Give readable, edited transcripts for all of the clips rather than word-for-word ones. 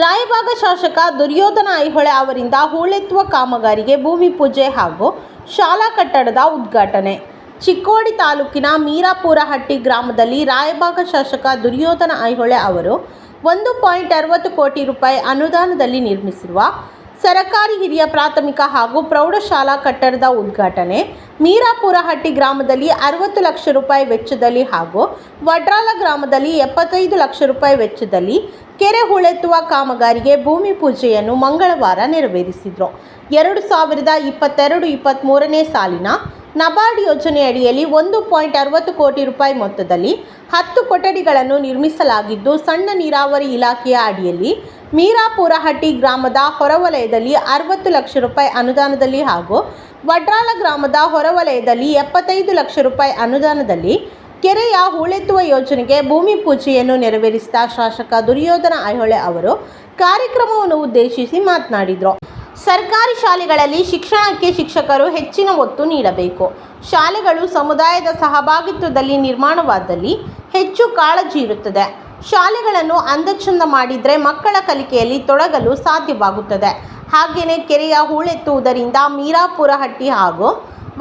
ರಾಯಬಾಗ ಶಾಸಕ ದುರ್ಯೋಧನ ಐಹೊಳೆ ಅವರಿಂದ ಹೂಳೆತ್ತುವ ಕಾಮಗಾರಿಗೆ ಭೂಮಿ ಪೂಜೆ ಹಾಗೂ ಶಾಲಾ ಕಟ್ಟಡದ ಉದ್ಘಾಟನೆ. ಚಿಕ್ಕೋಡಿ ತಾಲೂಕಿನ ಮೀರಾಪುರಹಟ್ಟಿ ಗ್ರಾಮದಲ್ಲಿ ರಾಯಬಾಗ ಶಾಸಕ ದುರ್ಯೋಧನ ಐಹೊಳೆ ಅವರು 1.60 ಕೋಟಿ ರೂಪಾಯಿ ಅನುದಾನದಲ್ಲಿ ನಿರ್ಮಿಸಿರುವ ಸರಕಾರಿ ಹಿರಿಯ ಪ್ರಾಥಮಿಕ ಹಾಗೂ ಪ್ರೌಢಶಾಲಾ ಕಟ್ಟಡದ ಉದ್ಘಾಟನೆ ಮೀರಾಪುರಹಟ್ಟಿ ಗ್ರಾಮದಲ್ಲಿ 60 ಲಕ್ಷ ರೂಪಾಯಿ ವೆಚ್ಚದಲ್ಲಿ ಹಾಗೂ ವಡ್ರಾಲ ಗ್ರಾಮದಲ್ಲಿ 75 ಲಕ್ಷ ರೂಪಾಯಿ ವೆಚ್ಚದಲ್ಲಿ ಕೆರೆ ಹೂಳೆತ್ತುವ ಕಾಮಗಾರಿಗೆ ಭೂಮಿ ಪೂಜೆಯನ್ನು ಮಂಗಳವಾರ ನೆರವೇರಿಸಿದರು. 2022-23ನೇ ಸಾಲಿನ ನಬಾರ್ಡ್ ಯೋಜನೆ ಅಡಿಯಲ್ಲಿ 1.60 ಕೋಟಿ ರೂಪಾಯಿ ಮೊತ್ತದಲ್ಲಿ 10 ಕೊಠಡಿಗಳನ್ನು ನಿರ್ಮಿಸಲಾಗಿದ್ದು, ಸಣ್ಣ ನೀರಾವರಿ ಇಲಾಖೆಯ ಅಡಿಯಲ್ಲಿ ಮೀರಾಪುರಹಟ್ಟಿ ಗ್ರಾಮದ ಹೊರವಲಯದಲ್ಲಿ 60 ಲಕ್ಷ ರೂಪಾಯಿ ಅನುದಾನದಲ್ಲಿ ಹಾಗೂ ವಡ್ರಾಲ ಗ್ರಾಮದ ಹೊರವಲಯದಲ್ಲಿ 75 ಲಕ್ಷ ರೂಪಾಯಿ ಅನುದಾನದಲ್ಲಿ ಕೆರೆಯ ಹೂಳೆತ್ತುವ ಯೋಜನೆಗೆ ಭೂಮಿ ಪೂಜೆಯನ್ನು ನೆರವೇರಿಸಿದ ಶಾಸಕ ದುರ್ಯೋಧನ ಐಹೊಳೆ ಅವರು ಕಾರ್ಯಕ್ರಮವನ್ನು ಉದ್ದೇಶಿಸಿ ಮಾತನಾಡಿದರು. ಸರ್ಕಾರಿ ಶಾಲೆಗಳಲ್ಲಿ ಶಿಕ್ಷಣಕ್ಕೆ ಶಿಕ್ಷಕರು ಹೆಚ್ಚಿನ ಒತ್ತು ನೀಡಬೇಕು. ಶಾಲೆಗಳು ಸಮುದಾಯದ ಸಹಭಾಗಿತ್ವದಲ್ಲಿ ನಿರ್ಮಾಣವಾದಲ್ಲಿ ಹೆಚ್ಚು ಕಾಳಜಿ ಇರುತ್ತದೆ. ಶಾಲೆಗಳನ್ನು ಅಂದಚಂದ ಮಾಡಿದರೆ ಮಕ್ಕಳ ಕಲಿಕೆಯಲ್ಲಿ ತೊಡಗಲು ಸಾಧ್ಯವಾಗುತ್ತದೆ. ಹಾಗೆಯೇ ಕೆರೆಯ ಹೂಳೆತ್ತುವುದರಿಂದ ಮೀರಾಪುರಹಟ್ಟಿ ಹಾಗೂ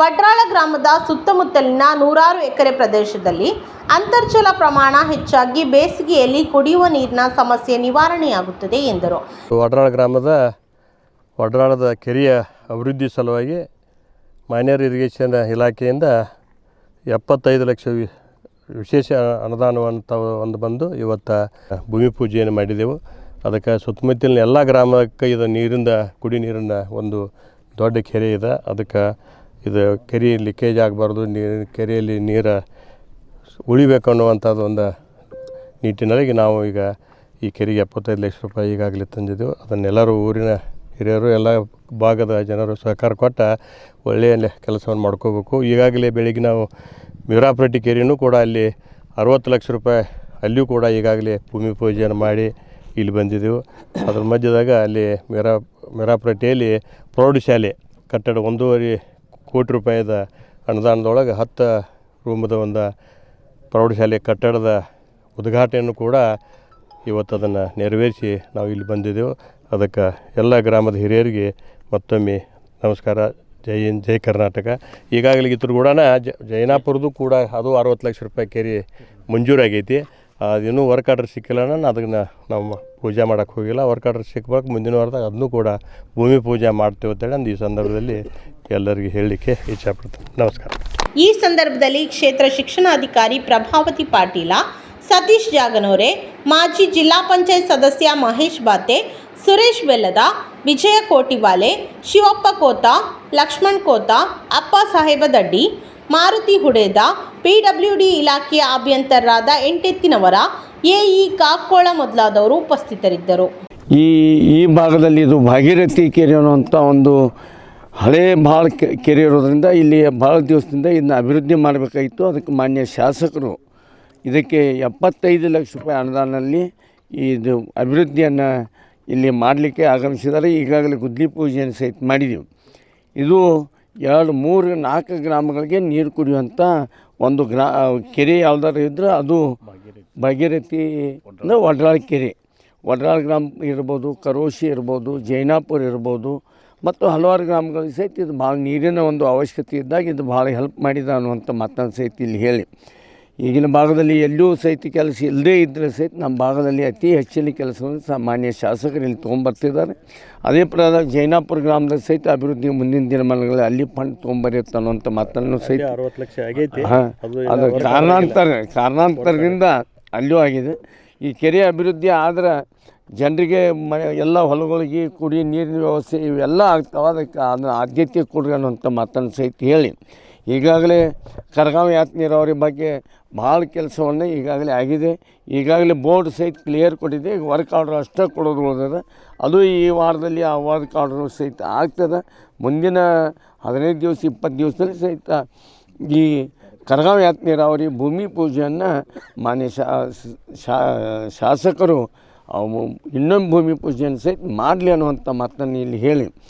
ವಡ್ರಾಳ ಗ್ರಾಮದ ಸುತ್ತಮುತ್ತಲಿನ 100 ಎಕರೆ ಪ್ರದೇಶದಲ್ಲಿ ಅಂತರ್ಜಲ ಪ್ರಮಾಣ ಹೆಚ್ಚಾಗಿ ಬೇಸಿಗೆಯಲ್ಲಿ ಕುಡಿಯುವ ನೀರಿನ ಸಮಸ್ಯೆ ನಿವಾರಣೆಯಾಗುತ್ತದೆ ಎಂದರು. ವಡ್ರಾಳದ ಕೆರೆಯ ಅಭಿವೃದ್ಧಿ ಸಲುವಾಗಿ ಮೈನರ್ ಇರಿಗೇಷನ್ ಇಲಾಖೆಯಿಂದ 75 ಲಕ್ಷ ವಿಶೇಷ ಅನುದಾನವನ್ನು ಬಂದು ಇವತ್ತು ಭೂಮಿ ಪೂಜೆಯನ್ನು ಮಾಡಿದೆವು. ಅದಕ್ಕೆ ಸುತ್ತಮುತ್ತಲಿನ ಎಲ್ಲ ಗ್ರಾಮಕ್ಕೆ ಇದು ಕುಡಿ ನೀರಿನ ಒಂದು ದೊಡ್ಡ ಕೆರೆ ಇದೆ. ಅದಕ್ಕೆ ಇದು ಕೆರೆ ಲೀಕೇಜ್ ಆಗಬಾರ್ದು, ಕೆರೆಯಲ್ಲಿ ನೀರು ಉಳಿಬೇಕು ಅನ್ನುವಂಥದ್ದು ಒಂದು ನಿಟ್ಟಿನಲ್ಲಿ ನಾವು ಈಗ ಈ ಕೆರೆಗೆ 75 ಲಕ್ಷ ರೂಪಾಯಿ ಈಗಾಗಲೇ ತಂದಿದ್ದೆವು. ಅದನ್ನೆಲ್ಲರೂ ಊರಿನ ಹಿರಿಯರು ಎಲ್ಲ ಭಾಗದ ಜನರು ಸಹಕಾರ ಕೊಟ್ಟ ಒಳ್ಳೆಯ ಕೆಲಸವನ್ನು ಮಾಡ್ಕೋಬೇಕು. ಈಗಾಗಲೇ ಬೆಳಿಗ್ಗೆ ನಾವು ಮೀರಾಪುರಹಟ್ಟಿ ಕೆರೆಯೂ ಕೂಡ ಅಲ್ಲಿ 60 ಲಕ್ಷ ರೂಪಾಯಿ ಅಲ್ಲಿಯೂ ಕೂಡ ಈಗಾಗಲೇ ಭೂಮಿ ಪೂಜೆಯನ್ನು ಮಾಡಿ ಇಲ್ಲಿ ಬಂದಿದ್ದೆವು. ಅದ್ರ ಮಧ್ಯದಾಗ ಅಲ್ಲಿ ಮೀರಾಪುರಹಟ್ಟಿಯಲ್ಲಿ ಪ್ರೌಢಶಾಲೆ ಕಟ್ಟಡ 1.5 ಕೋಟಿ ರೂಪಾಯಿದ ಅನುದಾನದೊಳಗೆ 10 ರೂಮದ ಒಂದು ಪ್ರೌಢಶಾಲೆ ಕಟ್ಟಡದ ಉದ್ಘಾಟನೆಯನ್ನು ಕೂಡ ಇವತ್ತು ಅದನ್ನು ನೆರವೇರಿಸಿ ನಾವು ಇಲ್ಲಿ ಬಂದಿದ್ದೆವು. ಅದಕ್ಕೆ ಎಲ್ಲ ಗ್ರಾಮದ ಹಿರಿಯರಿಗೆ ಮತ್ತೊಮ್ಮೆ ನಮಸ್ಕಾರ. ಜೈ ಹಿಂದ್, ಜೈ ಕರ್ನಾಟಕ. ಈಗಾಗಲೇ ಇದ್ರ ಕೂಡ ಜೈನಾಪುರದ್ದು ಕೂಡ ಅದು 60 ಲಕ್ಷ ರೂಪಾಯಿ ಕೆರೆ ಮಂಜೂರಾಗೈತಿ. ಅದಿನ್ನೂ ವರ್ಕ್ ಆರ್ಡರ್ ಸಿಕ್ಕಿಲ್ಲ. ಅದನ್ನು ನಾವು ಪೂಜೆ ಮಾಡೋಕ್ಕೆ ಹೋಗಿಲ್ಲ. ವರ್ಕ್ ಆರ್ಡರ್ ಸಿಕ್ಬೇಕು ಮುಂದಿನ ವಾರದಾಗ ಅದನ್ನು ಕೂಡ ಭೂಮಿ ಪೂಜೆ ಮಾಡ್ತೇವೆ ಅಂತೇಳಿ ಈ ಸಂದರ್ಭದಲ್ಲಿ ಎಲ್ಲರಿಗೆ ಹೇಳಲಿಕ್ಕೆ ಇಚ್ಛಪಡ್ತೀನಿ. ನಮಸ್ಕಾರ. ಈ ಸಂದರ್ಭದಲ್ಲಿ ಕ್ಷೇತ್ರ ಶಿಕ್ಷಣಾಧಿಕಾರಿ ಪ್ರಭಾವತಿ ಪಾಟೀಲ, ಸತೀಶ್ ಜಾಗನೂರೆ, ಮಾಜಿ ಜಿಲ್ಲಾ ಪಂಚಾಯತ್ ಸದಸ್ಯ ಮಹೇಶ್ ಬಾತೆ, ಸುರೇಶ್ ಬೆಲ್ಲದ, ವಿಜಯ ಕೋಟಿವಾಲೆ, ಶಿವಪ್ಪ ಕೋತ, ಲಕ್ಷ್ಮಣ್ ಕೋತ, ಅಪ್ಪ ಸಾಹೇಬ ದಡ್ಡಿ, ಮಾರುತಿ ಹುಡೇದ, PWD ಇಲಾಖೆಯ ಅಭಿಯಂತರರಾದ ಎಂಟೆತ್ತಿನವರ, ಎಇ ಕಾಕ್ಕೋಳ ಮೊದಲಾದವರು ಉಪಸ್ಥಿತರಿದ್ದರು. ಈ ಭಾಗದಲ್ಲಿ ಇದು ಭಾಗೀರಥಿ ಕೆರೆ ಅನ್ನುವಂಥ ಒಂದು ಹಳೇ ಭಾಳ ಕೆರೆ ಇರೋದ್ರಿಂದ ಇಲ್ಲಿ ಭಾಳ ದಿವಸದಿಂದ ಇದನ್ನ ಅಭಿವೃದ್ಧಿ ಮಾಡಬೇಕಾಗಿತ್ತು. ಅದಕ್ಕೆ ಮಾನ್ಯ ಶಾಸಕರು ಇದಕ್ಕೆ 75 ಲಕ್ಷ ರೂಪಾಯಿ ಅನುದಾನದಲ್ಲಿ ಇದು ಅಭಿವೃದ್ಧಿಯನ್ನು ಇಲ್ಲಿ ಮಾಡಲಿಕ್ಕೆ ಆಗಮಿಸಿದ್ದಾರೆ. ಈಗಾಗಲೇ ಗುದ್ಲಿ ಪೂಜೆಯನ್ನು ಸಹಿತ ಮಾಡಿದೆವು. ಇದು 2, 3, 4 ಗ್ರಾಮಗಳಿಗೆ ನೀರು ಕುಡಿಯುವಂಥ ಒಂದು ಕೆರೆ ಯಾವುದಾದ್ರು ಇದ್ದರೆ ಅದು ಭಾಗೀರಥಿ ಅಂದರೆ ವಡ್ರಾಳ ಕೆರೆ. ವಡ್ರಾಳ ಗ್ರಾಮ ಇರ್ಬೋದು, ಕರೋಶಿ ಇರ್ಬೋದು, ಜೈನಾಪುರ ಇರ್ಬೋದು ಮತ್ತು ಹಲವಾರು ಗ್ರಾಮಗಳಿಗೆ ಸಹಿತ ಇದು ಭಾಳ ನೀರಿನ ಒಂದು ಅವಶ್ಯಕತೆ ಇದ್ದಾಗ ಇದು ಭಾಳ ಹೆಲ್ಪ್ ಮಾಡಿದ ಅನ್ನುವಂಥ ಮಾತನ್ನು ಸಹಿತ ಇಲ್ಲಿ ಹೇಳಿ, ಈಗಿನ ಭಾಗದಲ್ಲಿ ಎಲ್ಲೂ ಸಹಿತ ಕೆಲಸ ಇಲ್ಲದೇ ಇದ್ದರೆ ಸಹಿತ ನಮ್ಮ ಭಾಗದಲ್ಲಿ ಅತಿ ಹೆಚ್ಚಿನ ಕೆಲಸವನ್ನು ಮಾನ್ಯ ಶಾಸಕರು ಇಲ್ಲಿ ತೊಗೊಂಬರ್ತಿದ್ದಾರೆ. ಅದೇ ಪ್ರಕಾರ ಜೈನಾಪುರ ಗ್ರಾಮದಲ್ಲಿ ಸಹಿತ ಅಭಿವೃದ್ಧಿ ಮುಂದಿನ ದಿನಮಾನಗಳಲ್ಲಿ ಅಲ್ಲಿ ಫಂಡ್ ತೊಗೊಂಬರುತ್ತೆ ಅನ್ನುವಂಥ ಮಾತನ್ನು ಸಹಿತ 60 ಲಕ್ಷ ಆಗೈತಿ. ಅದು ಕಾರಣಾಂತರದಿಂದ ಅಲ್ಲೂ ಆಗಿದೆ. ಈ ಕೆರೆ ಅಭಿವೃದ್ಧಿ ಆದ್ರೆ ಜನರಿಗೆ ಎಲ್ಲ ಹೊಲಗಳಿಗೆ ಕುಡಿಯೋ ನೀರಿನ ವ್ಯವಸ್ಥೆ ಇವೆಲ್ಲ ಆಗ್ತಾವೆ. ಅದಕ್ಕೆ ಅದನ್ನು ಆದ್ಯತೆ ಕೊಡ್ರಿ ಅನ್ನುವಂಥ ಮಾತನ್ನು ಸಹಿತ ಹೇಳಿ, ಈಗಾಗಲೇ ಕರಗಾವಿ ಯಾತ್ ನೀರಾವರಿ ಬಗ್ಗೆ ಭಾಳ ಕೆಲಸವನ್ನು ಈಗಾಗಲೇ ಆಗಿದೆ. ಈಗಾಗಲೇ ಬೋರ್ಡ್ ಸಹಿತ ಕ್ಲಿಯರ್ ಕೊಟ್ಟಿದೆ. ವರ್ಕ್ ಆರ್ಡ್ರ್ ಅಷ್ಟೇ ಕೊಡೋದು ಉಳಿದಿದೆ. ಅದು ಈ ವಾರದಲ್ಲಿ ಆ ವರ್ಕ್ ಆರ್ಡ್ರು ಸಹಿತ ಆಗ್ತದೆ. ಮುಂದಿನ 15 ದಿವಸ 20 ದಿವಸದಲ್ಲಿ ಸಹಿತ ಈ ಕರಗಾವಿ ಯಾತ್ ನೀರಾವರಿ ಭೂಮಿ ಪೂಜೆಯನ್ನು ಮಾನ್ಯ ಶಾಸಕರು ಇನ್ನೊಂದು ಭೂಮಿ ಪೂಜೆಯನ್ನು ಸಹಿತ ಮಾಡಲಿ ಅನ್ನುವಂಥ ಮಾತನ್ನು ಇಲ್ಲಿ ಹೇಳಿ